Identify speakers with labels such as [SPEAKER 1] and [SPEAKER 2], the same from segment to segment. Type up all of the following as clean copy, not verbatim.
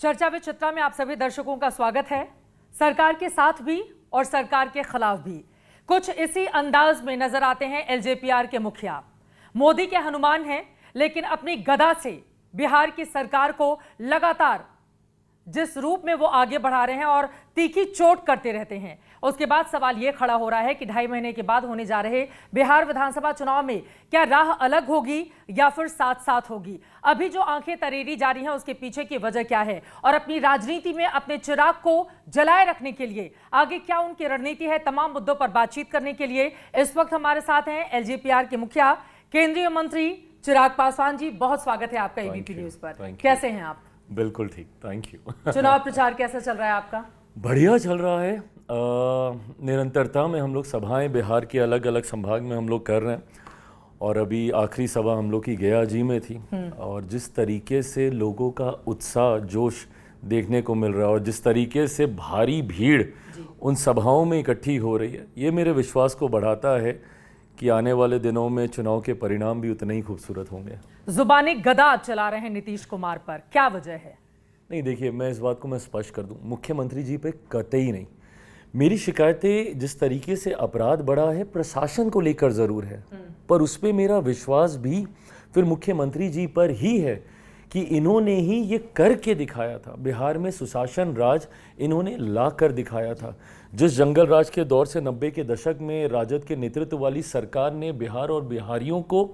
[SPEAKER 1] चर्चा विद चित्रा में आप सभी दर्शकों का स्वागत है। सरकार के साथ भी और सरकार के खिलाफ भी कुछ इसी अंदाज में नजर आते हैं एलजेपीआर के मुखिया। मोदी के हनुमान हैं, लेकिन अपनी गदा से बिहार की सरकार को लगातार जिस रूप में वो आगे बढ़ा रहे हैं और तीखी चोट करते रहते हैं, उसके बाद सवाल ये खड़ा हो रहा है कि 2.5 महीने के बाद होने जा रहे बिहार विधानसभा चुनाव में क्या राह अलग होगी या फिर साथ साथ होगी। अभी जो आंखें तरेरी जा रही हैं उसके पीछे की वजह क्या है और अपनी राजनीति में अपने चिराग को जलाए रखने के लिए आगे क्या उनकी रणनीति है। तमाम मुद्दों पर बातचीत करने के लिए इस वक्त हमारे साथ हैं एलजेपीआर के मुखिया केंद्रीय मंत्री चिराग पासवान जी। बहुत स्वागत है आपका एबीपी न्यूज पर। कैसे हैं आप?
[SPEAKER 2] बिल्कुल ठीक, थैंक यू।
[SPEAKER 1] चुनाव प्रचार कैसा चल रहा है आपका?
[SPEAKER 2] बढ़िया चल रहा है। निरंतरता में हम लोग सभाएं बिहार के अलग अलग संभाग में हम लोग कर रहे हैं और अभी आखिरी सभा हम लोग की गया जी में थी और जिस तरीके से लोगों का उत्साह जोश देखने को मिल रहा है और जिस तरीके से भारी भीड़ उन सभाओं में इकट्ठी हो रही है, ये मेरे विश्वास को बढ़ाता है कि आने वाले दिनों में चुनाव के परिणाम भी उतने ही खूबसूरत होंगे।
[SPEAKER 1] जुबानी गदा आप चला रहे हैं नीतीश कुमार पर, क्या वजह है?
[SPEAKER 2] नहीं देखिए, मैं इस बात को मैं स्पष्ट कर दूं, मुख्यमंत्री जी पे कतई नहीं। मेरी शिकायतें जिस तरीके से अपराध बढ़ा है प्रशासन को लेकर ज़रूर है, पर उस पर मेरा विश्वास भी फिर मुख्यमंत्री जी पर ही है कि इन्होंने ही ये करके दिखाया था। बिहार में सुशासन राज इन्होंने ला कर दिखाया था। जिस जंगल राज के दौर से 90 के दशक में राजद के नेतृत्व वाली सरकार ने बिहार और बिहारियों को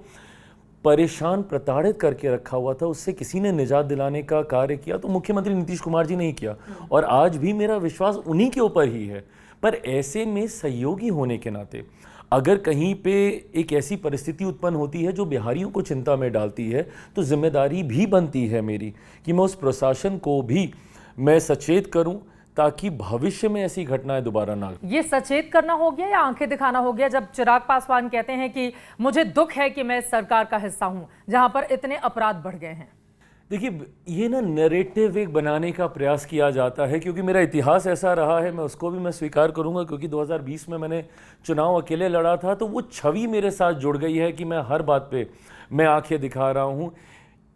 [SPEAKER 2] परेशान प्रताड़ित करके रखा हुआ था, उससे किसी ने निजात दिलाने का कार्य किया तो मुख्यमंत्री नीतीश कुमार जी ने ही किया और आज भी मेरा विश्वास उन्हीं के ऊपर ही है। पर ऐसे में सहयोगी होने के नाते अगर कहीं पे एक ऐसी परिस्थिति उत्पन्न होती है जो बिहारियों को चिंता में डालती है तो जिम्मेदारी भी बनती है मेरी कि मैं उस प्रशासन को भी मैं सचेत करूं ताकि भविष्य में ऐसी घटनाएं दोबारा ना।
[SPEAKER 1] ये सचेत करना हो गया या आंखें दिखाना हो गया जब चिराग पासवान कहते हैं कि मुझे दुख है कि मैं सरकार का हिस्सा हूं जहां पर इतने अपराध बढ़ गए हैं?
[SPEAKER 2] देखिए, ये ना नैरेटिव एक बनाने का प्रयास किया जाता है क्योंकि मेरा इतिहास ऐसा रहा है, मैं उसको भी मैं स्वीकार करूंगा क्योंकि 2020 में मैंने चुनाव अकेले लड़ा था तो वो छवि मेरे साथ जुड़ गई है कि मैं हर बात पे मैं आंखें दिखा रहा हूं।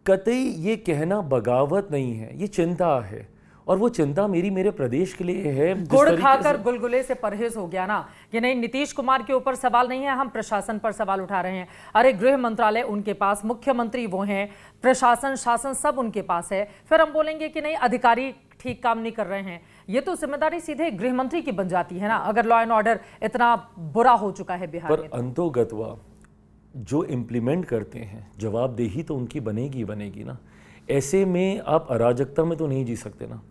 [SPEAKER 2] कतई ये कहना बगावत नहीं है, ये चिंता है और वो चिंता मेरी मेरे प्रदेश के लिए है।
[SPEAKER 1] गुड़ खाकर गुलगुले से परहेज हो गया ना कि नहीं, नीतीश कुमार के ऊपर सवाल नहीं है, हम प्रशासन पर सवाल उठा रहे हैं। अरे गृह मंत्रालय उनके पास, मुख्यमंत्री वो हैं, प्रशासन शासन सब उनके पास है, फिर हम बोलेंगे कि नहीं अधिकारी ठीक काम नहीं कर रहे हैं। ये तो जिम्मेदारी सीधे गृह मंत्री की बन जाती है ना अगर लॉ एंड ऑर्डर इतना बुरा हो चुका है बिहार में।
[SPEAKER 2] पर अंतोगत्वा जो इम्प्लीमेंट करते हैं जवाबदेही तो उनकी बनेगी बनेगी ना। ऐसे में आप अराजकता में तो नहीं जी सकते ना।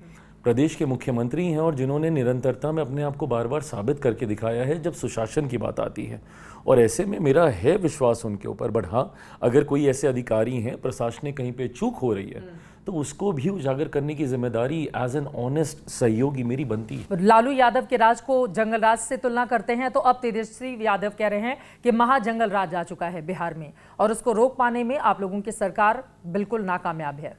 [SPEAKER 2] प्रदेश के मुख्यमंत्री हैं और जिन्होंने निरंतरता में अपने आप को बार बार साबित करके दिखाया है जब सुशासन की बात आती है, और ऐसे में मेरा है विश्वास उनके ऊपर। बट हाँ, अगर कोई ऐसे अधिकारी हैं, प्रशासनिक कहीं पे चूक हो रही है तो उसको भी उजागर करने की जिम्मेदारी एज एन ऑनेस्ट सहयोगी मेरी बनती है।
[SPEAKER 1] लालू यादव के राज को जंगल राज से तुलना करते हैं तो अब तेजस्वी यादव कह रहे हैं कि महाजंगल राज आ चुका है बिहार में और उसको रोक पाने में आप लोगों की सरकार बिल्कुल नाकामयाब है।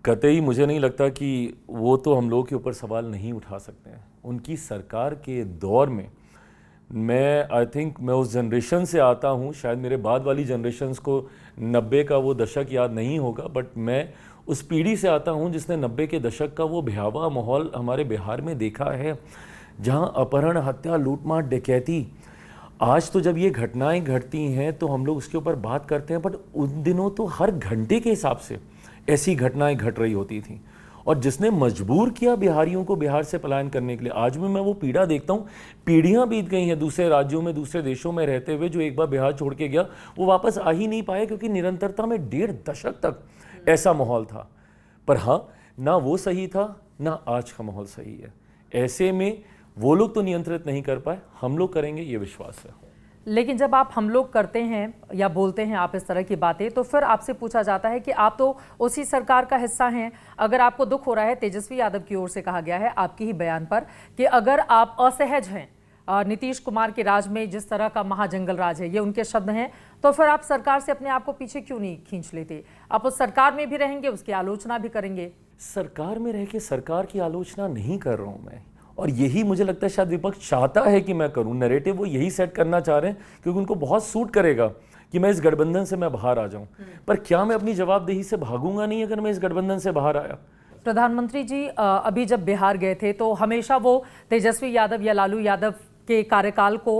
[SPEAKER 2] कतई मुझे नहीं लगता कि वो तो हम लोगों के ऊपर सवाल नहीं उठा सकते हैं। उनकी सरकार के दौर में मैं आई थिंक मैं उस जनरेशन से आता हूँ, शायद मेरे बाद वाली जनरेशन्स को 90 का वो दशक याद नहीं होगा, बट मैं उस पीढ़ी से आता हूँ जिसने 90 के दशक का वो भयावह माहौल हमारे बिहार में देखा है जहाँ अपहरण, हत्या, लूटमार, डकैती। आज तो जब ये घटनाएं घटती हैं तो हम लोग उसके ऊपर बात करते हैं, बट उन दिनों तो हर घंटे के हिसाब से ऐसी घटनाएं घट रही होती थी और जिसने मजबूर किया बिहारियों को बिहार से पलायन करने के लिए। आज भी मैं वो पीड़ा देखता हूँ, पीढ़ियां बीत गई हैं दूसरे राज्यों में, दूसरे देशों में रहते हुए। जो एक बार बिहार छोड़ के गया वो वापस आ ही नहीं पाया क्योंकि निरंतरता में 1.5 दशक तक ऐसा माहौल था। पर हाँ, ना वो सही था ना आज का माहौल सही है। ऐसे में वो लोग तो नियंत्रित नहीं कर पाए, हम लोग करेंगे, ये विश्वास है।
[SPEAKER 1] लेकिन जब आप हम लोग करते हैं या बोलते हैं आप इस तरह की बातें तो फिर आपसे पूछा जाता है कि आप तो उसी सरकार का हिस्सा हैं। अगर आपको दुख हो रहा है, तेजस्वी यादव की ओर से कहा गया है आपके ही बयान पर कि अगर आप असहज हैं नीतीश कुमार के राज में, जिस तरह का महाजंगल राज है, ये उनके शब्द हैं, तो फिर आप सरकार से अपने आप को पीछे क्यों नहीं खींच लेते? आप उस सरकार में भी रहेंगे, उसकी आलोचना भी करेंगे।
[SPEAKER 2] सरकार में रह के सरकार की आलोचना नहीं कर रहा हूं मैं, और यही मुझे लगता है शायद विपक्ष चाहता है कि मैं करूं। नैरेटिव वो यही सेट करना चाह रहे हैं क्योंकि उनको बहुत सूट करेगा कि मैं इस गठबंधन से मैं बाहर आ जाऊं। पर क्या मैं अपनी जवाबदेही से भागूंगा नहीं अगर मैं इस गठबंधन से बाहर आया?
[SPEAKER 1] प्रधानमंत्री जी अभी जब बिहार गए थे तो हमेशा वो तेजस्वी यादव या लालू यादव के कार्यकाल को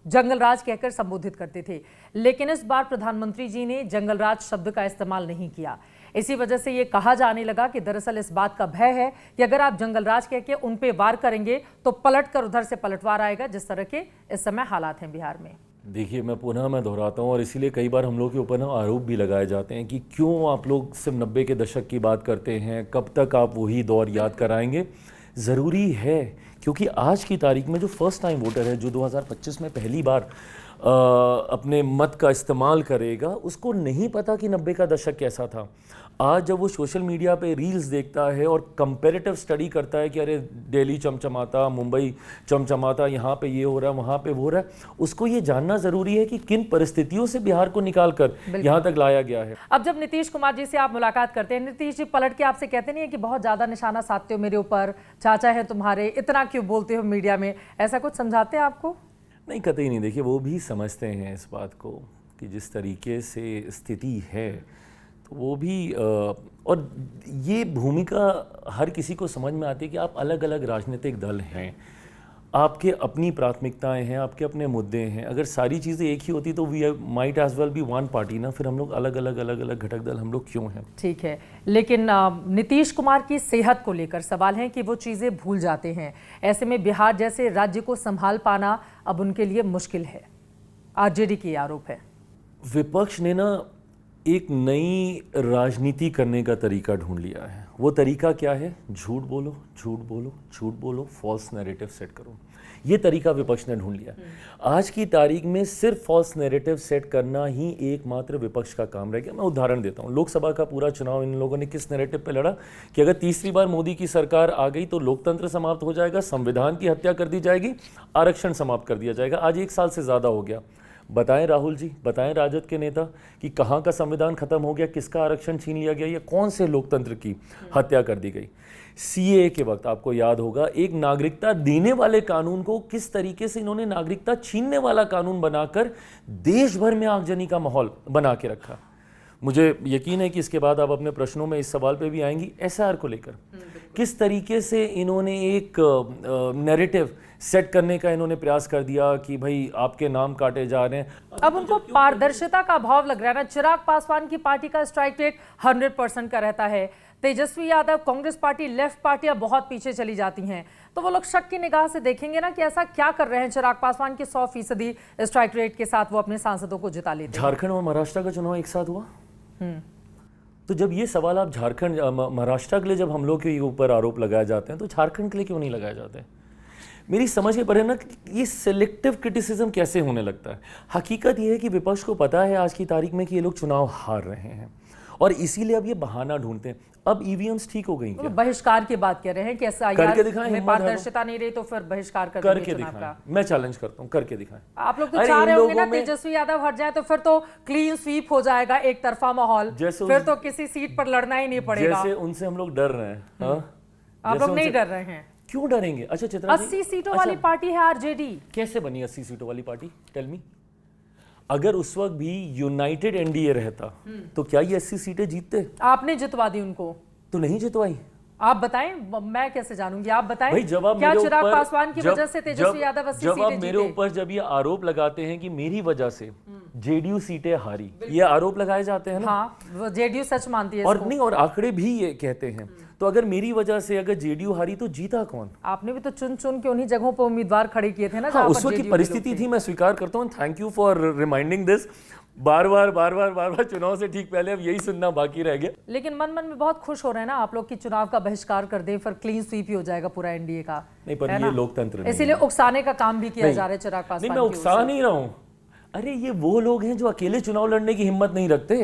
[SPEAKER 1] जंगलराज कहकर संबोधित करते थे, लेकिन इस बार प्रधानमंत्री जी ने जंगलराज शब्द का इस्तेमाल नहीं किया। इसी वजह से ये कहा जाने लगा कि दरअसल इस बात का भय है कि अगर आप जंगलराज कह के उन पे वार करेंगे तो पलटकर उधर से पलटवार आएगा, जिस तरह के इस समय हालात हैं बिहार में।
[SPEAKER 2] देखिए, मैं दोहराता हूँ और इसीलिए कई बार हम लोग के ऊपर ना आरोप भी लगाए जाते हैं कि क्यों आप लोग सिर्फ 90 के दशक की बात करते हैं, कब तक आप वही दौर याद कराएंगे। ज़रूरी है, क्योंकि आज की तारीख में जो फर्स्ट टाइम वोटर है, जो 2025 में पहली बार अपने मत का इस्तेमाल करेगा, उसको नहीं पता कि 90 का दशक कैसा था। आज जब वो सोशल मीडिया पे रील्स देखता है और कंपैरेटिव स्टडी करता है कि अरे दिल्ली चमचमाता, मुंबई चमचमाता, यहाँ पे ये हो रहा है, वहाँ पे वो हो रहा है, उसको ये जानना ज़रूरी है कि किन परिस्थितियों से बिहार को निकाल कर यहाँ तक लाया गया है।
[SPEAKER 1] अब जब नीतीश कुमार जी से आप मुलाकात करते हैं, नीतीश जी पलट के आपसे कहते नहीं है कि बहुत ज़्यादा निशाना साधते हो मेरे ऊपर, चाचा है तुम्हारे, इतना क्यों बोलते हो मीडिया में, ऐसा कुछ समझाते हैं आपको?
[SPEAKER 2] नहीं, कतई नहीं। देखिए, वो भी समझते हैं इस बात को कि जिस तरीके से स्थिति है, तो वो भी और ये भूमिका हर किसी को समझ में आती है कि आप अलग अलग राजनीतिक दल हैं, आपके अपनी प्राथमिकताएं हैं, आपके अपने मुद्दे हैं। अगर सारी चीज़ें एक ही होती तो we might as well be one party ना, फिर हम लोग अलग अलग घटक दल हम लोग क्यों हैं?
[SPEAKER 1] ठीक है, लेकिन नीतीश कुमार की सेहत को लेकर सवाल है कि वो चीज़ें भूल जाते हैं। ऐसे में बिहार जैसे राज्य को संभाल पाना अब उनके लिए मुश्किल है। आरजेडी की आरोप है।
[SPEAKER 2] विपक्ष ने ना एक नई राजनीति करने का तरीका ढूंढ लिया है। वो तरीका क्या है? झूठ बोलो, झूठ बोलो, झूठ बोलो, फॉल्स नैरेटिव सेट करो। ये तरीका विपक्ष ने ढूंढ लिया। आज की तारीख में सिर्फ फॉल्स नैरेटिव सेट करना ही एकमात्र विपक्ष का काम रह गया। मैं उदाहरण देता हूँ, लोकसभा का पूरा चुनाव इन लोगों ने किस नैरेटिव पे लड़ा कि अगर तीसरी बार मोदी की सरकार आ गई तो लोकतंत्र समाप्त हो जाएगा, संविधान की हत्या कर दी जाएगी, आरक्षण समाप्त कर दिया जाएगा। आज 1 साल से ज़्यादा हो गया। बताएं राहुल जी, बताएं राजद के नेता कि कहाँ का संविधान खत्म हो गया, किसका आरक्षण छीन लिया गया, या कौन से लोकतंत्र की हत्या कर दी गई। सीए के वक्त आपको याद होगा, एक नागरिकता देने वाले कानून को किस तरीके से इन्होंने नागरिकता छीनने वाला कानून बनाकर देश भर में आगजनी का माहौल बना के रखा। मुझे यकीन है कि इसके बाद आप अपने प्रश्नों में इस सवाल पे भी आएंगी। एसआर को लेकर किस तरीके से इन्होंने एक नैरेटिव सेट करने का इन्होंने प्रयास कर दिया कि भाई आपके नाम काटे जा रहे हैं।
[SPEAKER 1] अब उनको पारदर्शिता का अभाव लग रहा है ना। चिराग पासवान की पार्टी का स्ट्राइक रेट 100% का रहता है। तेजस्वी यादव, कांग्रेस पार्टी, लेफ्ट पार्टियां बहुत पीछे चली जाती हैं। तो वो लोग शक की निगाह से देखेंगे ना कि ऐसा क्या कर रहे हैं चिराग पासवान के 100% स्ट्राइक रेट के साथ वो अपने सांसदों को जिता लेते हैं।
[SPEAKER 2] झारखंड और महाराष्ट्र का चुनाव एक साथ हुआ। तो जब ये सवाल आप झारखंड महाराष्ट्र के लिए जब हम लोग के ऊपर आरोप लगाए जाते हैं तो झारखंड के लिए क्यों नहीं लगाए जाते? मेरी समझ में पड़े ना कि ये सिलेक्टिव क्रिटिसिज्म कैसे होने लगता है। हकीकत ये है कि विपक्ष को पता है आज की तारीख में कि ये लोग चुनाव हार रहे हैं और इसीलिए अब ये बहाना ढूंढते हैं। अब ईवीएम्स ठीक हो गई,
[SPEAKER 1] तो बहिष्कार की बात कर रहे हैं कि एसआईआर में पारदर्शिता नहीं रही तो फिर बहिष्कार
[SPEAKER 2] करके दिखाएं। मैं चैलेंज करता हूं, करके दिखाएं।
[SPEAKER 1] आप लोग तो चाह रहे होंगे ना तेजस्वी यादव हट जाए तो फिर तो क्लीन स्वीप हो जाएगा, एक तरफा माहौल, फिर तो किसी सीट पर लड़ना ही नहीं पड़ेगा।
[SPEAKER 2] जैसे उनसे हम लोग डर रहे हैं।
[SPEAKER 1] आप लोग नहीं डर रहे हैं?
[SPEAKER 2] क्यों डरेंगे? अच्छा चित्रा जी,
[SPEAKER 1] 80 सीटों वाली पार्टी है आरजेडी।
[SPEAKER 2] कैसे बनी 80 सीटों वाली पार्टी? Tell me. अगर उस वक्त भी यूनाइटेड एनडीए रहता तो क्या ये 80 सीटें जीतते?
[SPEAKER 1] आपने जितवा दी उनको
[SPEAKER 2] तो नहीं जितवाई।
[SPEAKER 1] आप बताएं, मैं कैसे जानूंगी? आप बताएं
[SPEAKER 2] भाई, जब आप
[SPEAKER 1] क्या
[SPEAKER 2] मेरे
[SPEAKER 1] चिराग
[SPEAKER 2] ऊपर
[SPEAKER 1] पासवान की वजह से तेजस्वी यादव 80 सीटें
[SPEAKER 2] जब आप मेरे ऊपर जब ये आरोप लगाते हैं कि मेरी वजह से जेडीयू सीटें हारी, ये आरोप लगाए जाते हैं ना।
[SPEAKER 1] हाँ, वो जेडीयू सच मानती है
[SPEAKER 2] और नहीं, और आंकड़े भी ये कहते हैं। तो अगर मेरी वजह से अगर जेडीयू हारी तो जीता कौन?
[SPEAKER 1] आपने भी तो चुन चुन के उन्हीं जगहों पर उम्मीदवार खड़े किए थे ना।
[SPEAKER 2] हाँ, उस वक्त की परिस्थिति थी, मैं स्वीकार करता हूँ। Thank you for reminding this. बार बार चुनाव से ठीक पहले अब यही सुनना बाकी रह गया।
[SPEAKER 1] लेकिन मन में बहुत खुश हो रहे हैं ना आप लोग कि चुनाव का बहिष्कार कर दें, फिर क्लीन स्वीप ही हो जाएगा पूरा एनडीए का।
[SPEAKER 2] नहीं, पर ये लोकतंत्र नहीं,
[SPEAKER 1] इसीलिए उकसाने का काम भी किया जा रहा है चिराग पासवान।
[SPEAKER 2] नहीं, मैं उकसा नहीं रहा हूँ। अरे ये वो लोग हैं जो अकेले चुनाव लड़ने की हिम्मत नहीं रखते।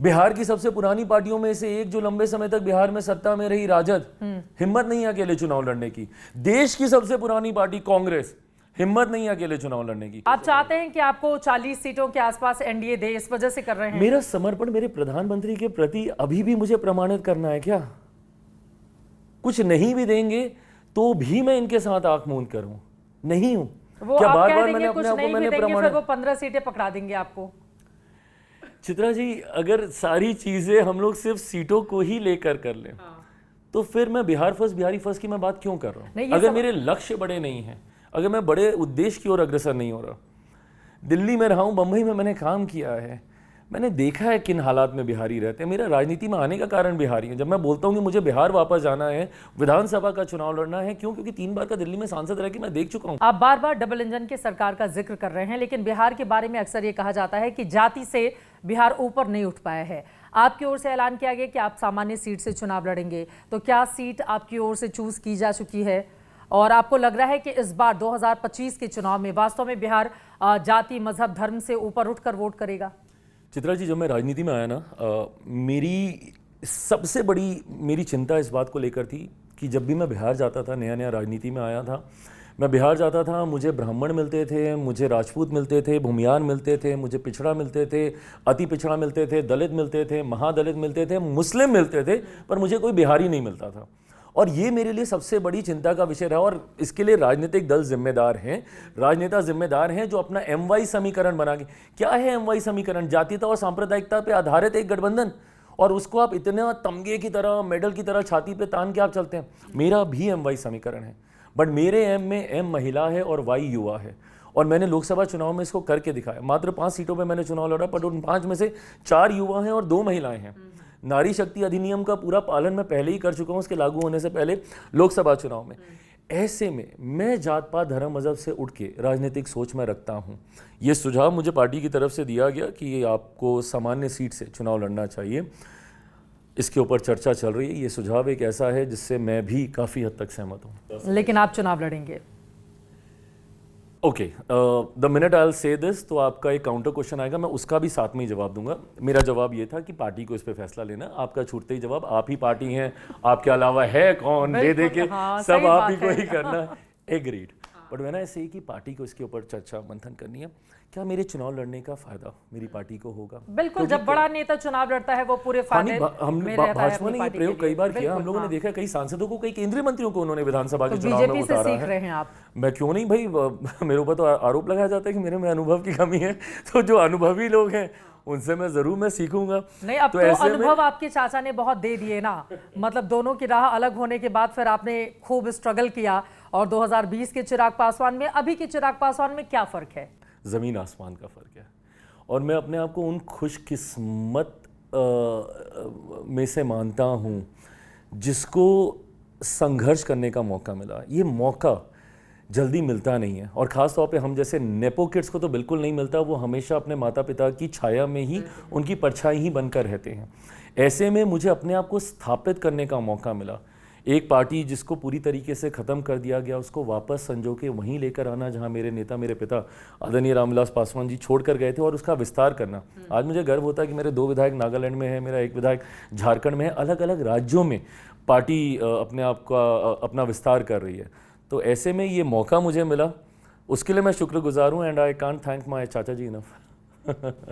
[SPEAKER 2] बिहार की सबसे पुरानी पार्टियों में से एक जो लंबे समय तक बिहार में सत्ता में रही, राजद, हिम्मत नहीं है अकेले चुनाव लड़ने की। देश की सबसे पुरानी पार्टी कांग्रेस, हिम्मत नहीं है अकेले चुनाव लड़ने की।
[SPEAKER 1] आप चाहते हैं कि आपको 40 सीटों के आसपास एनडीए दे, इस वजह से कर रहे हैं?
[SPEAKER 2] मेरा समर्पण मेरे प्रधानमंत्री के प्रति अभी भी मुझे प्रमाणित करना है क्या? कुछ नहीं भी देंगे तो भी मैं इनके साथ आंख मूंद करूं? नहीं हूं।
[SPEAKER 1] क्या बार-बार मैंने अपने आप को मैंने प्रमाणित, वो 15 सीटें पकड़ा देंगे आपको?
[SPEAKER 2] चित्रा जी, अगर सारी चीजें हम लोग सिर्फ सीटों को ही लेकर कर लें तो फिर मैं बिहार फर्स्ट बिहारी फर्स्ट की मैं बात क्यों कर रहा
[SPEAKER 1] नहीं,
[SPEAKER 2] हूँ?
[SPEAKER 1] ये
[SPEAKER 2] अगर
[SPEAKER 1] सब-
[SPEAKER 2] मेरे लक्ष्य बड़े नहीं हैं, अगर मैं बड़े उद्देश्य की ओर अग्रसर नहीं हो रहा, दिल्ली में रहा हूँ, बम्बई में मैंने काम किया है, मैंने देखा है किन हालात में बिहारी रहते हैं। मेरा राजनीति में आने का कारण बिहारी है। जब मैं बोलता हूँ कि मुझे बिहार वापस जाना है, विधानसभा का चुनाव लड़ना है, क्यों? क्योंकि 3 बार का दिल्ली में सांसद रह के मैं देख चुका हूँ।
[SPEAKER 1] आप बार बार डबल इंजन की सरकार का जिक्र कर रहे हैं, लेकिन बिहार के बारे में अक्सर ये कहा जाता है कि जाति से बिहार ऊपर नहीं उठ पाया है। आपकी ओर से ऐलान किया गया कि आप सामान्य सीट से चुनाव लड़ेंगे, तो क्या सीट आपकी ओर से चूज की जा चुकी है और आपको लग रहा है कि इस बार 2025 के चुनाव में वास्तव में बिहार जाति, मजहब, धर्म से ऊपर उठकर वोट करेगा?
[SPEAKER 2] चित्रा जी, जब मैं राजनीति में आया ना, मेरी सबसे बड़ी मेरी चिंता इस बात को लेकर थी कि जब भी मैं बिहार जाता था, नया नया राजनीति में आया था, मैं बिहार जाता था, मुझे ब्राह्मण मिलते थे, मुझे राजपूत मिलते थे, भूमियान मिलते थे, मुझे पिछड़ा मिलते थे, अति पिछड़ा मिलते थे, दलित मिलते थे, महादलित मिलते थे, मुस्लिम मिलते थे, पर मुझे कोई बिहारी नहीं मिलता था। और ये मेरे लिए सबसे बड़ी चिंता का विषय रहा और इसके लिए राजनीतिक दल जिम्मेदार हैं, राजनेता जिम्मेदार हैं, जो अपना MY समीकरण बना के। क्या है MY समीकरण? जातीयता और सांप्रदायिकता पे आधारित एक गठबंधन, और उसको आप इतना तमगे की तरह, मेडल की तरह छाती पे तान के आप चलते हैं। मेरा भी MY समीकरण है, बट मेरे M में M महिला है और Y युवा है, और मैंने लोकसभा चुनाव में इसको करके दिखाया। मात्र 5 सीटों पे मैंने चुनाव लड़ा, पर उन 5 में से 4 युवा हैं और 2 महिलाएं हैं। नारी शक्ति अधिनियम का पूरा पालन मैं पहले ही कर चुका हूं, उसके लागू होने से पहले लोकसभा चुनाव में। ऐसे में मैं जात पात धर्म मजहब से उठ के राजनीतिक सोच में रखता हूं। ये सुझाव मुझे पार्टी की तरफ से दिया गया कि आपको सामान्य सीट से चुनाव लड़ना चाहिए। इसके ऊपर चर्चा चल रही है। ये सुझाव एक ऐसा है जिससे मैं भी काफ़ी हद तक सहमत हूँ।
[SPEAKER 1] लेकिन आप चुनाव लड़ेंगे?
[SPEAKER 2] Okay, the minute I will say this, तो आपका एक काउंटर क्वेश्चन आएगा, मैं उसका भी साथ में ही जवाब दूंगा। मेरा जवाब ये था कि पार्टी को इस पे फैसला लेना। आपका छूटते ही जवाब, आप ही पार्टी हैं, आपके अलावा है कौन, दे दे के
[SPEAKER 1] हाँ,
[SPEAKER 2] सब
[SPEAKER 1] सही
[SPEAKER 2] आप
[SPEAKER 1] बात
[SPEAKER 2] ही को
[SPEAKER 1] है।
[SPEAKER 2] ही करना। एग्रीड। बट मैंने ऐसे ही कि पार्टी को इसके ऊपर चर्चा मंथन करनी है। क्या मेरे चुनाव लड़ने का फायदा मेरी पार्टी को होगा?
[SPEAKER 1] बिल्कुल, जब बड़ा नेता चुनाव लड़ता है वो पूरे फायदे
[SPEAKER 2] हम
[SPEAKER 1] में रहता है
[SPEAKER 2] भाजपा
[SPEAKER 1] अपनी
[SPEAKER 2] ने ये
[SPEAKER 1] पार्टी
[SPEAKER 2] प्रयोग
[SPEAKER 1] के लिए।
[SPEAKER 2] कई बार किया। हम
[SPEAKER 1] बिल्कुल,
[SPEAKER 2] लोगों ने
[SPEAKER 1] हाँ।
[SPEAKER 2] देखा कई सांसदों को, कई केंद्रीय मंत्रियों को उन्होंने विधानसभा के
[SPEAKER 1] तो
[SPEAKER 2] चुनाव में
[SPEAKER 1] बीजेपी से
[SPEAKER 2] उतारा
[SPEAKER 1] सीख
[SPEAKER 2] है।
[SPEAKER 1] रहे हैं आप?
[SPEAKER 2] मैं क्यों नहीं भाई, मेरे ऊपर तो आरोप लगाया जाता है कि मेरे में अनुभव की कमी है। तो जो अनुभवी लोग हैं उनसे मैं जरूर सीखूंगा।
[SPEAKER 1] नहीं, अब तो
[SPEAKER 2] ऐसे में
[SPEAKER 1] अनुभव आपके चाचा ने बहुत दे दिए ना। मतलब दोनों की राह अलग होने के बाद फिर आपने खूब स्ट्रगल किया, और 2020 के चिराग पासवान में अभी के चिराग पासवान में क्या फर्क है?
[SPEAKER 2] जमीन आसमान का फर्क है। और मैं अपने आप को उन खुशकिस्मत में से मानता हूँ जिसको संघर्ष करने का मौका मिला। ये मौका जल्दी मिलता नहीं है, और ख़ास तौर पे हम जैसे नेपो किड्स को तो बिल्कुल नहीं मिलता। वो हमेशा अपने माता पिता की छाया में ही, उनकी परछाई ही बनकर रहते हैं। ऐसे में मुझे अपने आप को स्थापित करने का मौका मिला। एक पार्टी जिसको पूरी तरीके से ख़त्म कर दिया गया, उसको वापस संजो के वहीं लेकर आना जहां मेरे नेता, मेरे पिता आदरणीय रामविलास पासवान जी छोड़ कर गए थे, और उसका विस्तार करना। आज मुझे गर्व होता है कि मेरे 2 विधायक नागालैंड में है, मेरा 1 विधायक झारखंड में है। अलग अलग राज्यों में पार्टी अपने आप का अपना विस्तार कर रही है। तो ऐसे में ये मौका मुझे मिला, उसके लिए मैं शुक्रगुजार हूँ, and I can't thank my चाचा जी इनफ।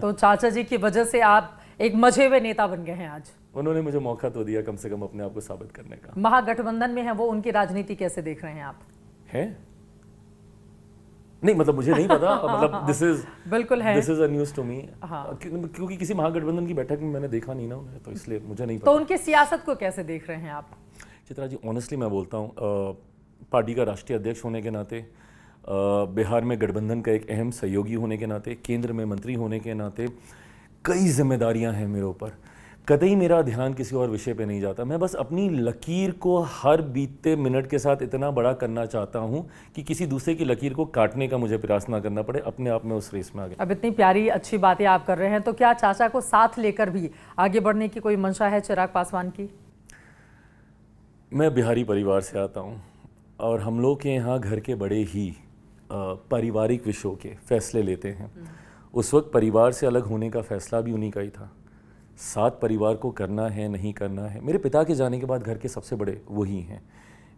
[SPEAKER 1] तो चाचा जी की वजह से आप एक मजे हुए नेता बन गए हैं आज।
[SPEAKER 2] उन्होंने मुझे मौका तो दिया कम से कम अपने आप को साबित करने का।
[SPEAKER 1] महागठबंधन में है वो, उनकी राजनीति कैसे देख रहे हैं आप?
[SPEAKER 2] है नहीं, मतलब मुझे नहीं पता। मतलब दिस इज
[SPEAKER 1] बिल्कुल है,
[SPEAKER 2] this is a news to me.
[SPEAKER 1] हाँ।
[SPEAKER 2] क्योंकि किसी महागठबंधन की बैठक में मैंने देखा नहीं ना उन्हें, तो इसलिए मुझे नहीं
[SPEAKER 1] तो
[SPEAKER 2] पता।
[SPEAKER 1] उनकी सियासत को कैसे देख रहे हैं आप?
[SPEAKER 2] चित्रा जी, ऑनेस्टली मैं बोलता हूँ, पार्टी का राष्ट्रीय अध्यक्ष होने के नाते, बिहार में गठबंधन का एक अहम सहयोगी होने के नाते, केंद्र में मंत्री होने के नाते कई जिम्मेदारियां हैं मेरे ऊपर। कतई मेरा ध्यान किसी और विषय पे नहीं जाता। मैं बस अपनी लकीर को हर बीतते मिनट के साथ इतना बड़ा करना चाहता हूं कि किसी दूसरे की लकीर को काटने का मुझे प्रयास ना करना पड़े। अपने आप में उस रेस में आ गया।
[SPEAKER 1] अब इतनी प्यारी अच्छी बातें आप कर रहे हैं, तो क्या चाचा को साथ लेकर भी आगे बढ़ने की कोई मंशा है चिराग पासवान की?
[SPEAKER 2] मैं बिहारी परिवार से आता हूँ, और हम लोग के यहाँ घर के बड़े ही पारिवारिक विषयों के फैसले लेते हैं। उस वक्त परिवार से अलग होने का फैसला भी उन्हीं का ही था। साथ परिवार को करना है, नहीं करना है। मेरे पिता के जाने के बाद घर के सबसे बड़े वही हैं।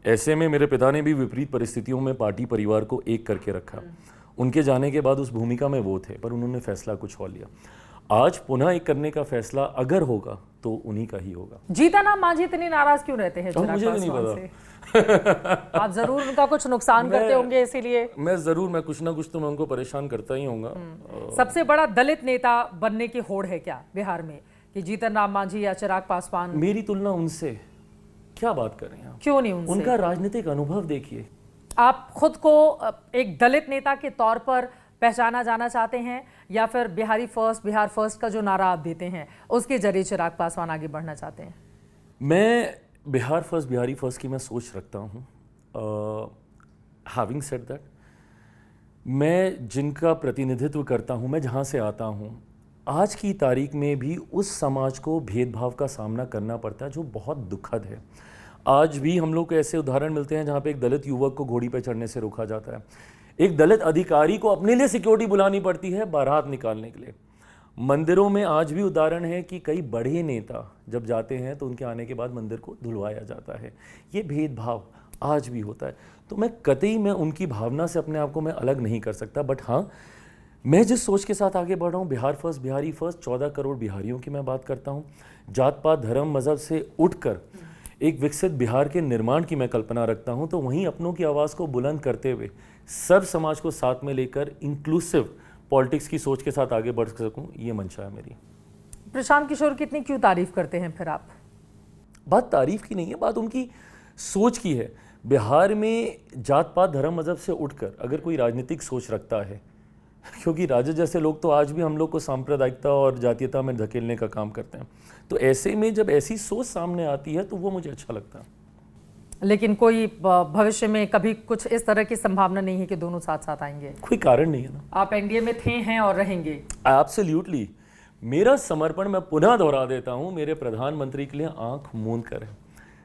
[SPEAKER 2] ऐसे में मेरे पिता ने भी विपरीत परिस्थितियों में पार्टी परिवार को एक करके रखा। उनके जाने के बाद उस भूमिका में वो थे, पर उन्होंने फैसला कुछ और लिया। आज पुनः एक करने का फैसला अगर होगा तो उन्हीं का ही होगा।
[SPEAKER 1] जीतन मांझी इतनी नाराज क्यों रहते हैं चिराग
[SPEAKER 2] मुझे भी नहीं
[SPEAKER 1] पासवान
[SPEAKER 2] पता।
[SPEAKER 1] से? आप जरूर उनका कुछ नुकसान करते होंगे, इसीलिए।
[SPEAKER 2] मैं कुछ ना कुछ तो मैं उनको परेशान करता ही होऊंगा।
[SPEAKER 1] सबसे बड़ा दलित नेता बनने की होड़ है क्या बिहार में, कि जीतन राम मांझी या चिराग पासवान?
[SPEAKER 2] मेरी तुलना उनसे क्या बात कर रहे हैं आप?
[SPEAKER 1] क्यों नहीं उनसे?
[SPEAKER 2] उनका राजनीतिक अनुभव देखिए।
[SPEAKER 1] आप खुद को एक दलित नेता के तौर पर पहचाना जाना चाहते हैं या फिर बिहारी फर्स्ट, बिहार फर्स्ट का जो नारा आप देते हैं उसके जरिए चिराग पासवान आगे बढ़ना चाहते हैं?
[SPEAKER 2] मैं बिहार फर्स्ट, बिहारी फर्स्ट की मैं सोच रखता हूँ। हैविंग सेड दैट, मैं जिनका प्रतिनिधित्व करता हूँ, मैं जहाँ से आता हूँ, आज की तारीख में भी उस समाज को भेदभाव का सामना करना पड़ता है जो बहुत दुखद है। आज भी हम लोग को ऐसे उदाहरण मिलते हैं जहाँ पे एक दलित युवक को घोड़ी पर चढ़ने से रोका जाता है, एक दलित अधिकारी को अपने लिए सिक्योरिटी बुलानी पड़ती है बारात निकालने के लिए। मंदिरों में आज भी उदाहरण है कि कई बड़े नेता जब जाते हैं तो उनके आने के बाद मंदिर को धुलवाया जाता है। ये भेदभाव आज भी होता है। तो मैं उनकी भावना से अपने आप को मैं अलग नहीं कर सकता। बट हाँ, मैं जिस सोच के साथ आगे बढ़ रहा हूँ, बिहार फर्स्ट, बिहारी फर्स्ट, 14 करोड़ बिहारियों की मैं बात करता हूँ। जात पात, धर्म, मजहब से उठकर एक विकसित बिहार के निर्माण की मैं कल्पना रखता हूँ। तो वहीं अपनों की आवाज़ को बुलंद करते हुए सर्व समाज को साथ में लेकर इंक्लूसिव पॉलिटिक्स की सोच के साथ आगे बढ़ सकूं, ये मंशा है मेरी।
[SPEAKER 1] प्रशांत किशोर कितनी क्यों तारीफ करते हैं फिर आप?
[SPEAKER 2] बात तारीफ की नहीं है, बात उनकी सोच की है। बिहार में जात पात, धर्म, मजहब से उठकर अगर कोई राजनीतिक सोच रखता है, क्योंकि राजा जैसे लोग तो आज भी हम लोग को सांप्रदायिकता और जातीयता में धकेलने का काम करते हैं, तो ऐसे में जब ऐसी सोच सामने आती है तो वो मुझे अच्छा लगता है।
[SPEAKER 1] लेकिन कोई भविष्य में कभी कुछ इस तरह की संभावना नहीं है कि दोनों साथ साथ आएंगे?
[SPEAKER 2] कोई कारण नहीं है ना।
[SPEAKER 1] आप एनडीए में थे, हैं और रहेंगे।
[SPEAKER 2] एब्सोल्युटली। मेरा समर्पण मैं पुनः दोहरा देता हूं, मेरे प्रधानमंत्री के लिए आंख मूंद कर है।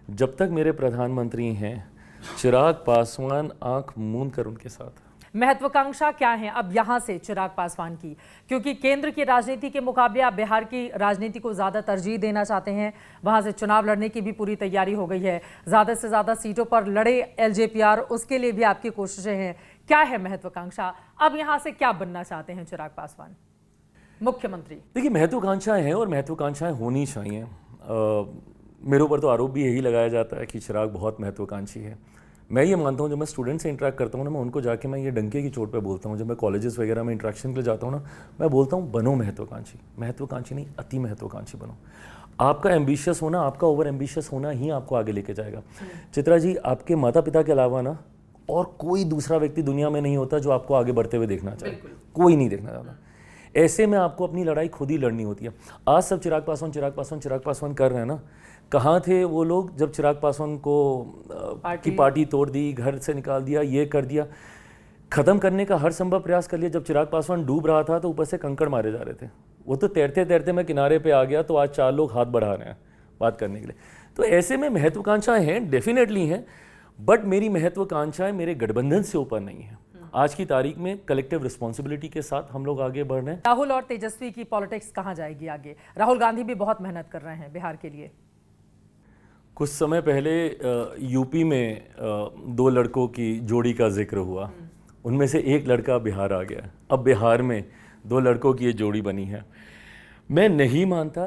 [SPEAKER 2] जब तक मेरे प्रधानमंत्री हैं, चिराग पासवान आंख मूंद कर उनके साथ।
[SPEAKER 1] महत्वाकांक्षा क्या है अब यहाँ से चिराग पासवान की? क्योंकि केंद्र की राजनीति के मुकाबले आप बिहार की राजनीति को ज़्यादा तरजीह देना चाहते हैं। वहाँ से चुनाव लड़ने की भी पूरी तैयारी हो गई है। ज़्यादा से ज़्यादा सीटों पर लड़े एलजेपीआर, उसके लिए भी आपकी कोशिशें हैं। क्या है महत्वाकांक्षा? अब यहाँ से क्या बनना चाहते हैं चिराग पासवान मुख्यमंत्री?
[SPEAKER 2] देखिए, महत्वाकांक्षाएं हैं और महत्वाकांक्षाएं होनी चाहिए। मेरे ऊपर तो आरोप भी यही लगाया जाता है कि चिराग बहुत महत्वाकांक्षी है। मैं ये मानता हूँ, जब मैं स्टूडेंट से इंटरेक्ट करता हूँ ना, मैं उनको जाके मैं ये डंके की चोट पे बोलता हूँ। जब मैं कॉलेजेस वगैरह में इंटरेक्शन के लिए जाता हूँ ना, मैं बोलता हूँ बनो महत्वाकांक्षी। महत्वाकांक्षी नहीं, अति महत्वाकांक्षी बनो। आपका एम्बिशियस होना, आपका ओवर एम्बिशियस होना ही आपको आगे लेके जाएगा। चित्रा जी, आपके माता पिता के अलावा ना और कोई दूसरा व्यक्ति दुनिया में नहीं होता जो आपको आगे बढ़ते हुए देखना चाहे। कोई नहीं देखना चाहता। ऐसे में आपको अपनी लड़ाई खुद ही लड़नी होती है। आज सब चिराग पासवान चिराग पासवान चिराग पासवान कर रहे हैं ना। कहाँ थे वो लोग जब चिराग पासवान को की पार्टी तोड़ दी, घर से निकाल दिया, ये कर दिया, खत्म करने का हर संभव प्रयास कर लिया। जब चिराग पासवान डूब रहा था तो ऊपर से कंकड़ मारे जा रहे थे। वो तो तैरते तैरते मैं किनारे पे आ गया, तो आज 4 लोग हाथ बढ़ा रहे हैं बात करने के लिए। तो ऐसे में महत्वाकांक्षाएं हैं, डेफिनेटली हैं, बट मेरी महत्वाकांक्षाएं मेरे गठबंधन से ऊपर नहीं है। आज की तारीख में कलेक्टिव रिस्पॉन्सिबिलिटी के साथ हम लोग आगे बढ़ रहे हैं।
[SPEAKER 1] राहुल और तेजस्वी की पॉलिटिक्स कहाँ जाएगी आगे? राहुल गांधी भी बहुत मेहनत कर रहे हैं बिहार के लिए।
[SPEAKER 2] कुछ समय पहले यूपी में 2 लड़कों की जोड़ी का जिक्र हुआ, उनमें से एक लड़का बिहार आ गया। अब बिहार में 2 लड़कों की ये जोड़ी बनी है। मैं नहीं मानता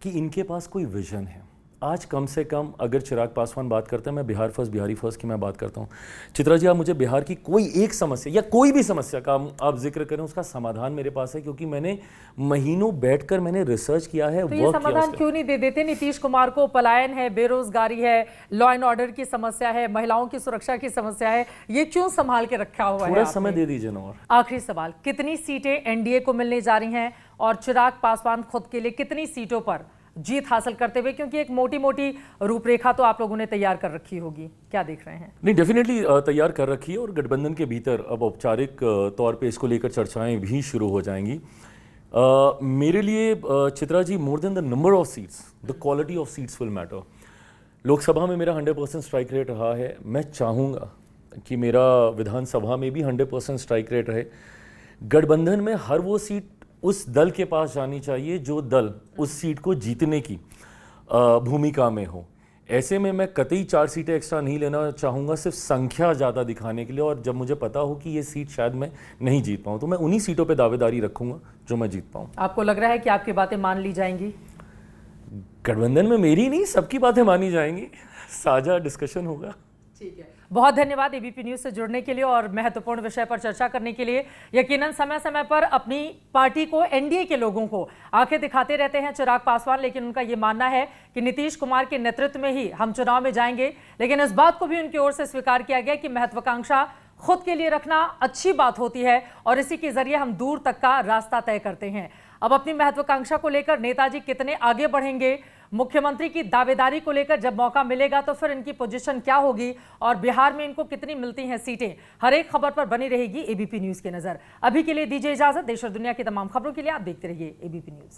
[SPEAKER 2] कि इनके पास कोई विजन है। आज कम से कम अगर चिराग पासवान बात करते हैं, मैं बिहार फर्स्ट, बिहारी फर्स्ट की मैं बात करता हूँ। चित्रा जी, आप मुझे बिहार की कोई एक समस्या या कोई भी समस्या का आप जिक्र करें, उसका समाधान मेरे पास है, क्योंकि मैंने महीनों बैठकर मैंने रिसर्च किया है।
[SPEAKER 1] तो ये समाधान क्यों नहीं दे देते नीतीश कुमार को? पलायन है, बेरोजगारी है, लॉ एंड ऑर्डर की समस्या है, महिलाओं की सुरक्षा की समस्या है, ये क्यों संभाल के रखा हुआ है?
[SPEAKER 2] थोड़ा समय दे दीजिए ना। और
[SPEAKER 1] आखिरी सवाल, कितनी सीटें एनडीए को मिलने जा रही हैं और चिराग पासवान खुद के लिए कितनी सीटों पर जीत हासिल करते हुए? क्योंकि एक मोटी मोटी रूपरेखा तो आप लोगों ने तैयार कर रखी होगी, क्या देख रहे हैं?
[SPEAKER 2] नहीं, डेफिनेटली तैयार कर रखी है और गठबंधन के भीतर अब औपचारिक तौर पे इसको लेकर चर्चाएं भी शुरू हो जाएंगी। मेरे लिए Chitra ji, more than the number of seats, the quality of seats will matter. Lok Sabha में मेरा 100% स्ट्राइक रेट रहा है। मैं चाहूँगा कि मेरा विधानसभा में भी 100% स्ट्राइक रेट रहे। गठबंधन में हर वो सीट उस दल के पास जानी चाहिए जो दल उस सीट को जीतने की भूमिका में हो। ऐसे में मैं कतई 4 सीटें एक्स्ट्रा नहीं लेना चाहूँगा सिर्फ संख्या ज़्यादा दिखाने के लिए, और जब मुझे पता हो कि ये सीट शायद मैं नहीं जीत पाऊँ तो मैं उन्हीं सीटों पे दावेदारी रखूँगा जो मैं जीत पाऊँ।
[SPEAKER 1] आपको लग रहा है कि आपकी बातें मान ली जाएंगी?
[SPEAKER 2] गठबंधन में मेरी नहीं, सबकी बातें मानी जाएंगी, साझा डिस्कशन होगा।
[SPEAKER 1] ठीक है। बहुत धन्यवाद एबीपी न्यूज से जुड़ने के लिए और महत्वपूर्ण विषय पर चर्चा करने के लिए। यकीनन समय समय पर अपनी पार्टी को, एनडीए के लोगों को आंखें दिखाते रहते हैं चिराग पासवान, लेकिन उनका ये मानना है कि नीतीश कुमार के नेतृत्व में ही हम चुनाव में जाएंगे। लेकिन इस बात को भी उनकी ओर से स्वीकार किया गया कि महत्वाकांक्षा खुद के लिए रखना अच्छी बात होती है और इसी के जरिए हम दूर तक का रास्ता तय करते हैं। अब अपनी महत्वाकांक्षा को लेकर नेताजी कितने आगे बढ़ेंगे, मुख्यमंत्री की दावेदारी को लेकर जब मौका मिलेगा तो फिर इनकी पोजीशन क्या होगी और बिहार में इनको कितनी मिलती हैं सीटें, हर एक खबर पर बनी रहेगी एबीपी न्यूज की नजर। अभी के लिए दीजिए इजाजत। देश और दुनिया की तमाम खबरों के लिए आप देखते रहिए एबीपी न्यूज।